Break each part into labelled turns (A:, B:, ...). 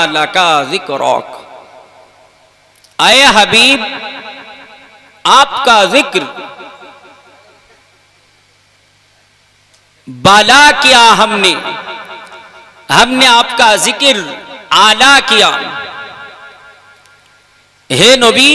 A: लाका जिक्रक। आए हबीब, आपका जिक्र बाला किया, हमने आपका जिक्र आला किया। हे नबी,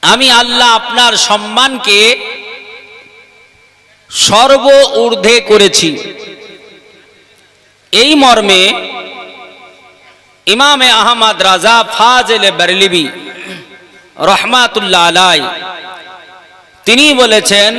A: আমি আল্লাহ আপনার সম্মানকে সর্ব ঊর্ধ্বে করেছি। এই মর্মে ইমামে আহমদ রাজা ফাজিল বেরলভী রহমাতুল্লাহ আলাইহি তিনি বলেছেন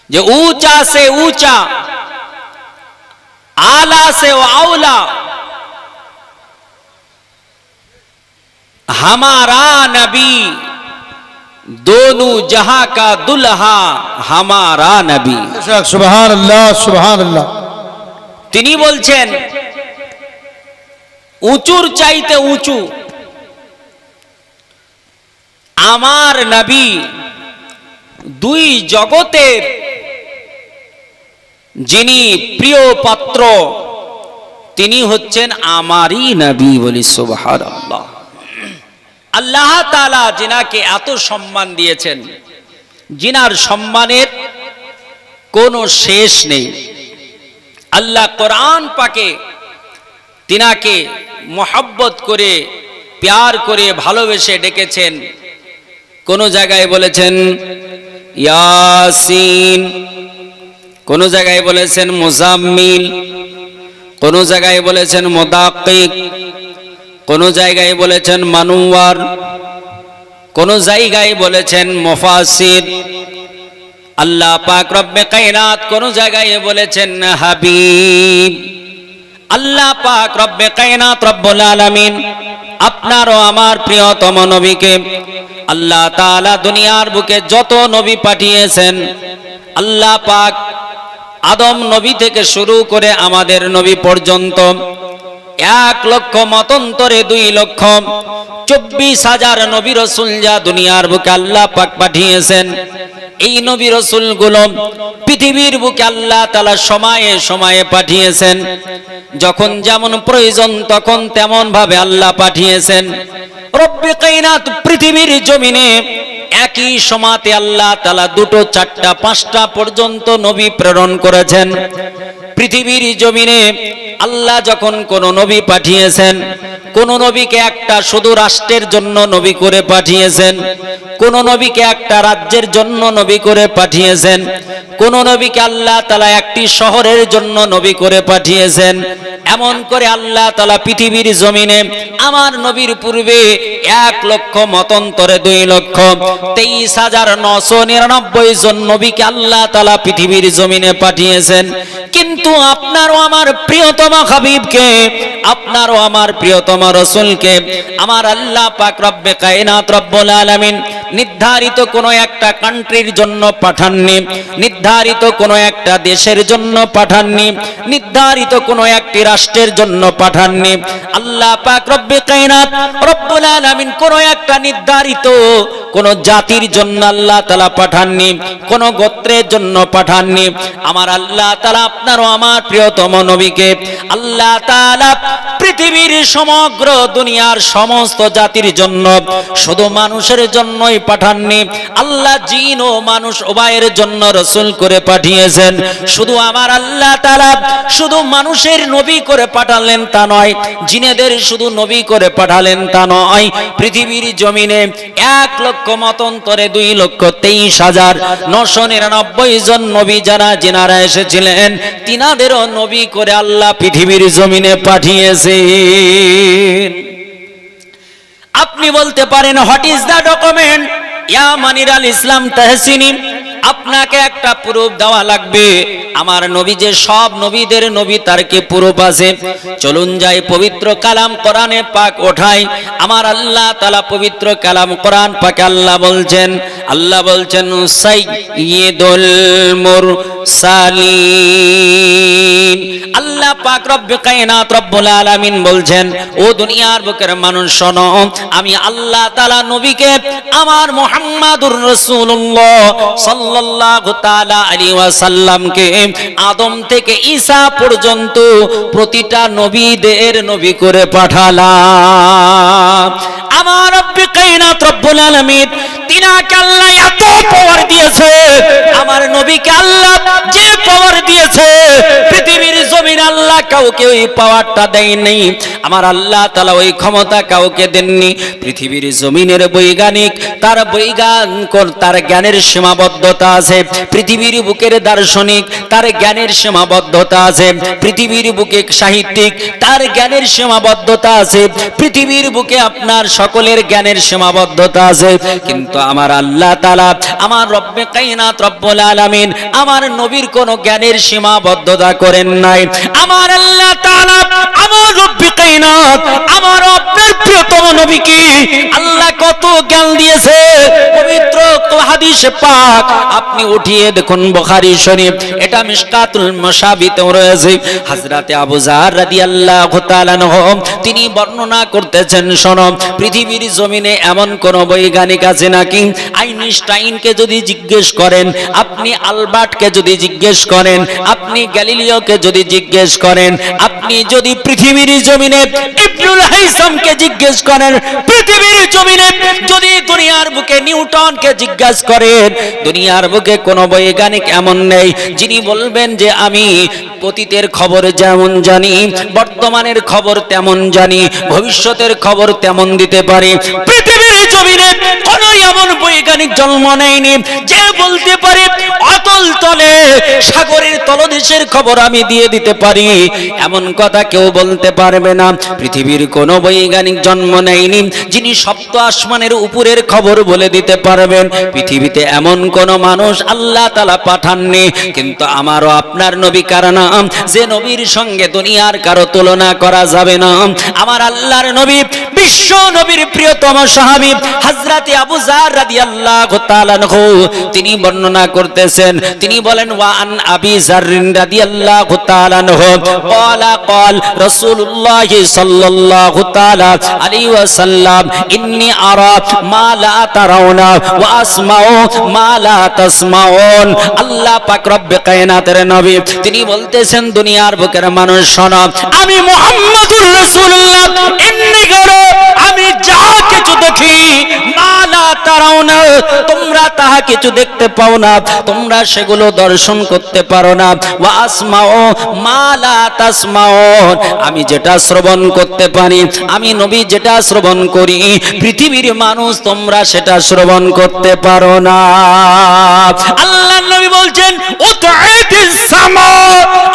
A: যে ऊंचा से ऊंचा, आला से आउला, हमारा नबी, दोनों जहां का दुल्हा हमारा नबी।
B: सुभान अल्लाह, सुभान अल्लाह।
A: তিনি বলছেন উঁচুর চাইতে উঁচু আমার নবী, দুই জগতের যিনি প্রিয় পাত্র তিনি হচ্ছেন আমারই নবী। বলি সুবহানাল্লাহ। আল্লাহ তাআলা যিনাকে এত সম্মান দিয়েছেন, যিনার সম্মানের কোনো শেষ নেই। আল্লাহ কোরআন পাকে তিনাকে মোহাব্বত করে, প্যার করে, ভালোবেসে ডেকেছেন। কোন জায়গায় বলেছেন ইয়াসিন, কোন জায়গায় বলেছেন মুজাম্মিল, কোন জায়গায় বলেছেন মুদাক্কিক, কোন জায়গায় বলেছেন মানুয়ার, কোন জায়গায় বলেছেন মুফাসসির। আল্লাহ পাক রব্বে কায়নাত কোন জায়গায় বলেছেন হাবিব। আল্লাহ পাক রব্বে কায়নাত রব্বুল আলামিন আপনার ও আমার প্রিয়তম নবীকে আল্লাহ তাআলা দুনিয়ার বুকে যত নবী পাঠিয়েছেন, আল্লাহ পাক আদম নবী থেকে শুরু করে আমাদের নবী পর্যন্ত 1 লক্ষ মতান্তরে 2,24,000 নবী রাসূল যা দুনিয়ার বুকে আল্লাহ পাক পাঠিয়েছেন, এই নবী রাসূলগুলো পৃথিবীর বুকে আল্লাহ তাআলা সময়ে সময়ে পাঠিয়েছেন। যখন যেমন প্রয়োজন তখন তেমন ভাবে আল্লাহ পাঠিয়েছেন। রব্বে কায়নাত পৃথিবীর জমিনে একই সময়তে আল্লাহ তাআলা 2, 4, 5টা পর্যন্ত নবী প্রেরণ করেছেন। পৃথিবীর জমিনে আল্লাহ যখন কোন নবী পাঠিয়েছেন, কোন নবীকে একটা শুধু রাষ্ট্রের জন্য নবী করে পাঠিয়েছেন, কোন নবীকে একটা রাজ্যের জন্য নবী করে পাঠিয়েছেন, কোন নবীকে আল্লাহ তাআলা একটি শহরের জন্য নবী করে পাঠিয়েছেন। এমন করে আল্লাহ তাআলা পৃথিবীর জমিনে আমার নবীর পূর্বে 1 লক্ষ মতান্তরে 2,23,999 জন নবীকে আল্লাহ তাআলা পৃথিবীর জমিনে পাঠিয়েছেন। কিন্তু আপনারও আমার প্রিয়তম হাবিবকে, আপনারও আমার প্রিয়তম রাসূলকে আমার আল্লাহ পাক রব্বে কায়নাত রব্বুল আলামিন নির্ধারিত কোন একটা কান্ট্রির জন্য পাঠাননি, নির্ধারিত কোন একটা দেশের জন্য পাঠাননি, নির্ধারিত কোন একটি রাষ্ট্রের জন্য পাঠাননি। আল্লাহ পাক রব্বে কায়নাত রব্বুল আলামিন কোন একটা নির্ধারিত কোন জাতির জন্য আল্লাহ তাআলা পাঠাননি, কোন গোত্রের জন্য পাঠাননি। আমার আল্লাহ তাআলা আপনারও আমার প্রিয়তম নবীকে আল্লাহ তাআলা পৃথিবীর সমগ্র দুনিয়ার সমস্ত জাতির জন্য, শুধু মানুষের জন্যই পাঠাননি। আল্লাহ জিন ও মানুষ উভয়ের জন্য রাসূল করে পাঠিয়েছেন। শুধু আমার আল্লাহ তাআলা শুধু মানুষের নবী করে পাঠালেন তা নয়, জিনেদের শুধু নবী করে পাঠালেন তা নয়, পৃথিবীর জমিনে 1 লক্ষ মতান্তরে 2,23,999 জন নবী যারা এসেছিলেন, তিনাদেরও নবী করে আল্লাহ পৃথিবীর জমিনে পাঠিয়েছেন। আপনি বলতে পারেন হোয়াট ইজ দ্য ডকুমেন্ট ইয়া মানিরাল ইসলাম তাহসিনী? আপনাকে একটা প্রুফ দেওয়া লাগবে। আমার নবী যে সব নবীদের নবী, তার কি প্রুফ আছে? চলুন যাই পবিত্র কালাম কোরআনে পাক ওঠাই। আমার আল্লাহ তাআলা পবিত্র কালাম কোরআন পাকে আল্লাহ বলছেন আল্লাহ বলছেন সাইয়্যিদুল মুরসালিন। আল্লাহ পাক রব্বে কায়নাত রব্বুল আলামিন বলছেন, ও দুনিয়ার বুকের মানুষ শোনো, আমি আল্লাহ তাআলা নবীকে আমার মুহাম্মাদুর রাসূলুল্লাহ সাল্লাল্লাহু তাআলা আলাইহি ওয়াসাল্লামকে আদম থেকে ঈসা পর্যন্ত প্রতিটা নবীদের নবী করে পাঠালাম। আমার রব্বে কায়নাত রব্বুল আলামিন তিনাকে আল্লাহ এত পাওয়ার দিয়েছে, আমার নবীকে আল্লাহ যে পাওয়ার দিয়েছে পৃথিবীর জমিন আল্লাহ কাউকে ওই পাওয়ারটা দেয়নি। আমার আল্লাহ তাআলা ওই ক্ষমতা কাউকে দেননি। পৃথিবীর জমিনের বৈজ্ঞানিক তার তার জ্ঞানের সীমাবদ্ধতা আছে, পৃথিবীর বুকের দার্শনিক তার জ্ঞানের সীমাবদ্ধতা আছে, পৃথিবীর বুকে সাহিত্যিক তার জ্ঞানের সীমাবদ্ধতা আছে, পৃথিবীর বুকে আপনার সকলের জ্ঞানের সীমাবদ্ধতা আছে। কিন্তু আমার আল্লাহ তাআলা আমার রব্বে কায়নাত রব্বুল আলামিন আমার নবীর কোনো জ্ঞানের সীমাবদ্ধতা করেন নাই। আমার আল্লাহ তাআলা আমার রব্বে কায়নাত আমার রব্বের প্রিয়তম নবীকে আল্লাহ কত জ্ঞান দিয়েছে। পবিত্র হাদিস পাক আপনি উঠিয়ে দেখুন, বুখারী শরীফ, এটা মিশকাতুল মুসাবিতেও রয়েছে। হযরতে আবু যার রাদিয়াল্লাহু তাআলা আনহু তিনি বর্ণনা করতেছেন, শোনো, পৃথিবীর জমিনে এমন কোন বৈজ্ঞানিক আছে নাকি? আইনস্টাইনকে যদি জিজ্ঞেস করেন, আপনি আলবার্টকে যদি জিজ্ঞেস করেন, আপনি গ্যালিলিওকে যদি জিজ্ঞেস করেন, আপনি যদি পৃথিবীর জমিনে ইবনুল হাইসামকে জিজ্ঞেস করেন, পৃথিবীর জমিনে যদি দুনিয়ার বুকে নিউটনকে জিজ্ঞাসা করেন, দুনিয়ার বুকে কোনো বৈজ্ঞানিক এমন নেই যিনি বলবেন যে আমি অতীতের খবর যেমন জানি, বর্তমানের খবর তেমন জানি, ভবিষ্যতের খবর তেমন দিতে পারি। পৃথিবীর জমিনে কোনো এমন বৈজ্ঞানিক জন্ম নেয়নি যে বলতে পারে অতল তলে সাগরের তলদেশের খবর আমি দিয়ে দিতে পারি, এমন কথা কেউ বলতে পারবে না। পৃথিবীর কোনো বৈজ্ঞানিক জন্ম নেয়নি যিনি সপ্ত আসমানের উপরের খবর বলে দিতে পারবেন। পৃথিবীতে এমন কোন মানুষ আল্লাহ তাআলা পাঠাননি। কিন্তু আমারও আপনার নবী কার নাম, যে নবীর সঙ্গে দুনিয়ার কারো তুলনা করা যাবে না। আমার আল্লাহর নবী বিশ্ব নবীর প্রিয়তম সাহাবী হযরতে আবু যার রাদিয়াল্লাহু তাআলা আনহু তিনি বর্ণনা করতেছেন, তিনি বলেন, ওয়া আন আবি যার রাদিয়াল্লাহু তাআলা আনহু ক্বালা ক্বাল রাসূলুল্লাহ সাল্লাল্লাহু তাআলা আলাইহি ওয়াসাল্লাম ইন্নী আরা মা লা তারাউনা ওয়া আসমাউ মা লা তাসমাউন। আল্লাহ পাক রব্বে কায়নাতের নবী তিনি বলতেছেন, দুনিয়ার বুকের মানুষ শোনো, আমি মুহাম্মদুর রাসূলুল্লাহ ইন্নী আরা, আমি যা কিছু দেখি, মা লা তারাউনা, তোমরা তাহা কিছু দেখতে পাও না, তোমরা সেগুলো দর্শন করতে পারো না, ওয়া আসমাউ মা লা তাসমাউন, আমি যেটা শ্রবণ করতে পারি, আমি নবী যেটা শ্রবণ করি, পৃথিবীর মানুষ তোমরা সেটা শ্রবণ করতে পারো না। আল্লাহর নবী বলছেন, উতআতিস সামা,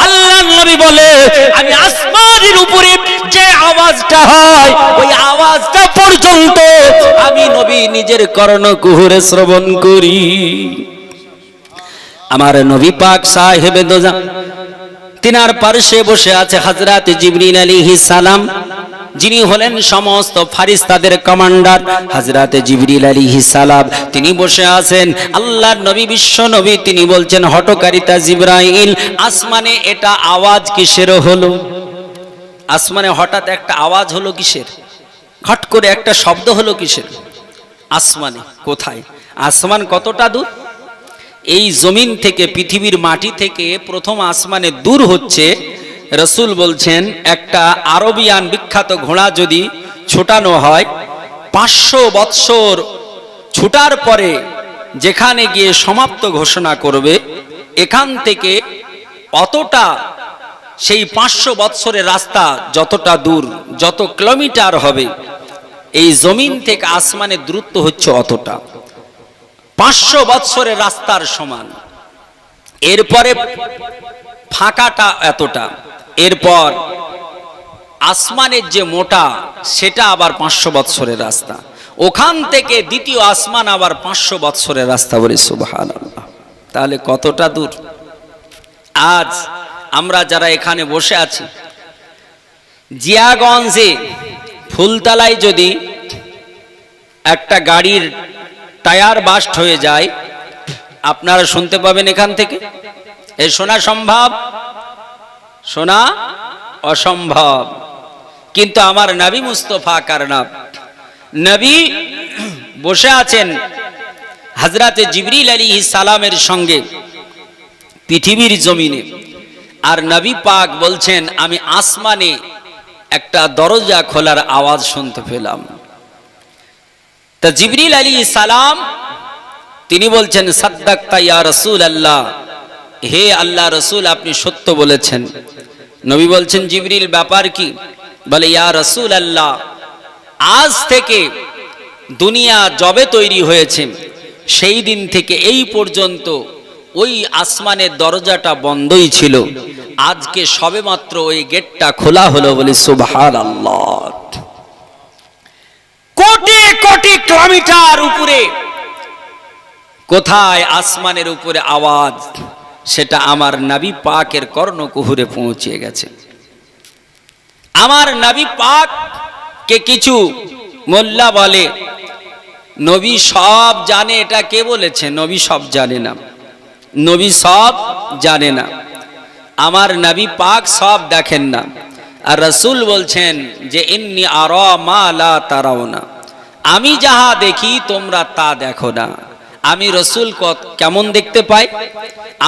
A: আল্লাহর নবী বলে আমি আসমানের উপরে যে আওয়াজটা হয় ওই আওয়াজটা পর্যন্ত আমি নবী নিজের কর্ণকুহরে শ্রবণ করি। আমার নবী পাক সাহেবে দোজা, তিনার পার্শ্বে বসে আছে হযরত জিবরিল আলাইহিস সালাম, যিনি হলেন সমস্ত ফারিস্তাদের কমান্ডার। হযরত জিবরিল আলাইহিস সালাম তিনি বসে আছেন, আল্লাহর নবী বিশ্ব নবী তিনি বলছেন, হঠকারিতা জিবরাইল, আসমানে এটা আওয়াজ কিসের হলো? আসমানে হঠাৎ একটা আওয়াজ হলো কিসের? খট করে একটা শব্দ হলো কিসের? আসমানে। কোথায়? আসমান কতটা দূর? এই জমিন থেকে, পৃথিবীর মাটি থেকে প্রথম আসমানে দূর হচ্ছে, রাসূল বলছেন, একটা আরবিয়ান বিখ্যাত ঘোড়া যদি ছোটানো হয়, 500 বৎসর ছুটার পরে যেখানে গিয়ে সমাপ্ত ঘোষণা করবে, এখান থেকে অতটা, সেই 500 বৎসরের রাস্তা যতটা দূর, যত কিলোমিটার হবে, এই জমিন থেকে আসমানের দূরত্ব হচ্ছে অতটা, 500 বৎসরের রাস্তার সমান। এরপরে ফাঁকাটা এতটা, এরপর আসমানের যে মোটা সেটা আবার 500 বৎসরের রাস্তা, ওখান থেকে দ্বিতীয় আসমান আবার 500 বৎসরের রাস্তা। বলি সুবহানাল্লাহ, তাহলে কতটা দূর। আজ আমরা যারা এখানে বসে আছি, জিয়াগঞ্জে ফুলতলায় যদি একটা গাড়ির টায়ার বাস্ট হয়ে যায়, আপনারা শুনতে পাবেন এখান থেকে? এই শোনা সম্ভব? শোনা অসম্ভব। কিন্তু আমার নবী মুস্তফা কারনাব নবী বসে আছেন হযরতে জিবরিল আলাইহিস সালামের সঙ্গে পৃথিবীর জমিনে, আর নবী পাক বলছেন আমি আসমানে একটা দরজা খোলার আওয়াজ শুনতে পেলাম। তা জিবরিল আলাইহিস সালাম তিনি বলছেন সাদ্দাকতা ইয়া রাসূলুল্লাহ, হে আল্লাহ রাসূল আপনি সত্য বলেছেন। নবী বলছেন জিবরিল ব্যাপার কি? বলে ইয়া রাসূলুল্লাহ, আজ থেকে দুনিয়া যবে তৈরি হয়েছে সেই দিন থেকে এই পর্যন্ত ওই আসমানের দরজাটা বন্ধই ছিল, আজকে সবেমাত্র ওই গেটটা খোলা হলো। বলি সুবহানাল্লাহ। কোটি কোটি কিলোমিটার উপরে কোথায় আসমানের উপরে আওয়াজ, সেটা আমার নবী পাকের কর্ণকুহরে পৌঁছে গেছে। আমার নবী পাক কে কিছু মোল্লা বলে নবী সব জানে, এটা কে বলেছে? নবী সব জানে না, নবী সব জানে না। আমার নবী পাক সব দেখেন না। আর রাসূল বলছেন যে ইন্নী আরা মা লা তারাউনা, আমি যাহা দেখি তোমরা তা দেখো না। আমি রাসূল কেমন দেখতে পাই?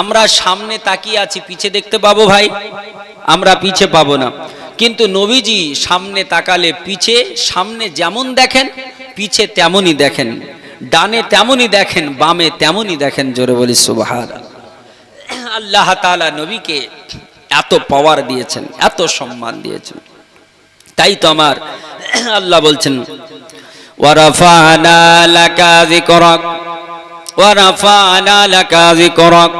A: আমরা সামনে তাকিয়ে আছি, পিছে দেখতে পাবো ভাই? আমরা পিছে পাবো না। কিন্তু নবীজি সামনে তাকালে পিছে, সামনে যেমন দেখেন পিছে তেমনই দেখেন, ডানে তেমনই দেখেন, বামে তেমনই দেখেন। জোরে বলি সুবহানাল্লাহ। আল্লাহ তাআলা নবীকে এত পাওয়ার দিয়েছেন, এত সম্মান দিয়েছেন। তাই তো আমার আল্লাহ বলছেন ওয়ারাফানা লাকা যিকরাক, ওয়ারাফানা লাকা যিকরাক,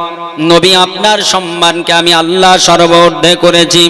A: নবী আপনার সম্মানকে আমি আল্লাহ সর্বঊর্ধ্বে করেছি।